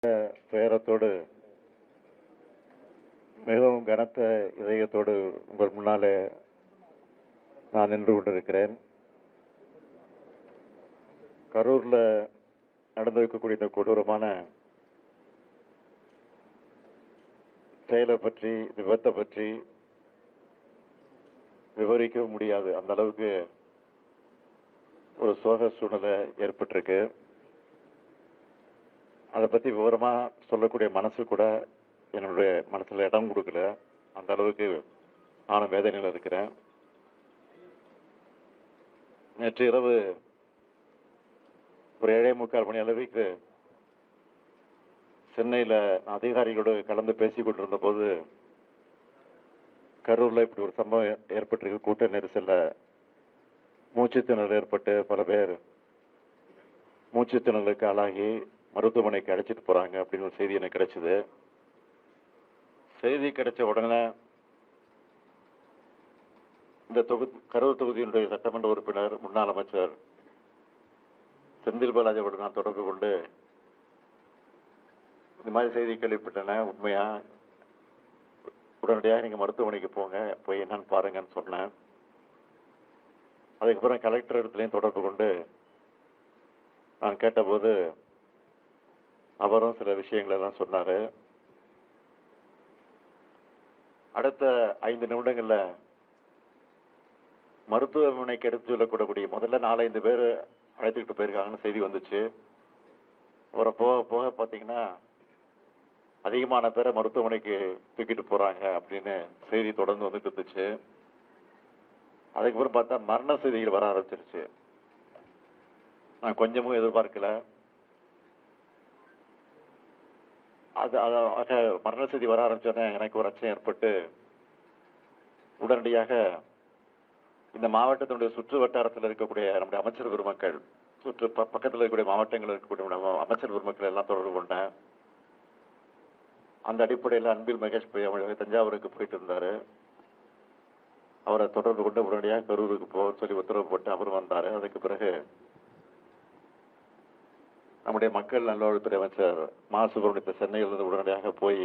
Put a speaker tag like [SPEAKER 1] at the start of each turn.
[SPEAKER 1] துயரத்தோடு மிகவும் கனத்த இதயத்தோடு உங்கள் முன்னாலே நான் நின்று கொண்டிருக்கிறேன். கரூரில் நடந்திருக்கக்கூடிய இந்த கொடூரமான செயலை பற்றி, விபத்தை பற்றி விவரிக்கவும் முடியாது. அந்த அளவுக்கு ஒரு சோக சூழ்நிலை ஏற்பட்டிருக்கு. அதை பற்றி விவரமாக சொல்லக்கூடிய மனசு கூட என்னுடைய மனசில் இடம் கொடுக்கல. அந்த அளவுக்கு நானும் வேதனையில் இருக்கிறேன். நேற்று இரவு ஒரு 7:45 மணி அளவுக்கு சென்னையில் அதிகாரிகளோடு கலந்து பேசிக் கொண்டிருந்த போது கரூரில் இப்படி ஒரு சம்பவம் ஏற்பட்டிருக்கு. கூட்ட நெரிசலில் மூச்சுத்திணறல் ஏற்பட்டு பல பேர் மூச்சுத்திணறலுக்கு ஆளாகி மருத்துவமனைக்கு அழைச்சிட்டு போறாங்க அப்படின்னு ஒரு செய்தி எனக்கு கிடைச்சது. செய்தி கிடைச்ச உடனே இந்த கரூர் தொகுதியினுடைய சட்டமன்ற உறுப்பினர் முன்னாள் அமைச்சர் செந்தில் பாலாஜியோடு நான் தொடர்பு கொண்டு இந்த மாதிரி செய்தி கேள்விப்பட்டேன், உண்மையா, உடனடியாக நீங்க மருத்துவமனைக்கு போங்க, போய் என்னன்னு பாருங்கன்னு சொன்னேன். அதுக்கப்புறம் கலெக்டர் இடத்துலையும் தொடர்பு கொண்டு நான் கேட்டபோது அவரும் சில விஷயங்களை எல்லாம் சொன்னாரு. அடுத்த 5 நிமிடங்கள்ல மருத்துவமனைக்கு எடுத்து சொல்லக்கூடக்கூடிய முதல்ல 4-5 பேர் அழைத்துக்கிட்டு போயிருக்காங்கன்னு செய்தி வந்துச்சு. அவரை போக போக பார்த்தீங்கன்னா அதிகமான பேரை மருத்துவமனைக்கு தூக்கிட்டு போறாங்க அப்படின்னு செய்தி தொடர்ந்து வந்துட்டு இருந்துச்சு. அதுக்கப்புறம் பார்த்தா மரண செய்திகள் வர ஆரம்பிச்சிருச்சு. நான் கொஞ்சமும் எதிர்பார்க்கல. மரண செய்தி வர ஆரம்பிச்சோன்னே எனக்கு ஒரு அச்சம் ஏற்பட்டு உடனடியாக இந்த மாவட்டத்தினுடைய சுற்று வட்டாரத்தில் இருக்கக்கூடிய நம்முடைய அமைச்சர் பெருமக்கள், பக்கத்தில் இருக்கக்கூடிய மாவட்டங்களில் இருக்கக்கூடிய அமைச்சர் பெருமக்கள் எல்லாம் தொடர்பு கொண்டேன். அந்த அடிப்படையில் அன்பில் மகேஷ் தஞ்சாவூருக்கு போயிட்டு இருந்தாரு. அவரை தொடர்பு கொண்டு உடனடியாக கரூருக்கு போக சொல்லி உத்தரவு போட்டு அவர் வந்தாரு. அதுக்கு பிறகு நம்முடைய மக்கள் நல்வாழ்வுத்துறை அமைச்சர் மா சுப்பிரமணியத்தை சென்னையிலிருந்து உடனடியாக போய்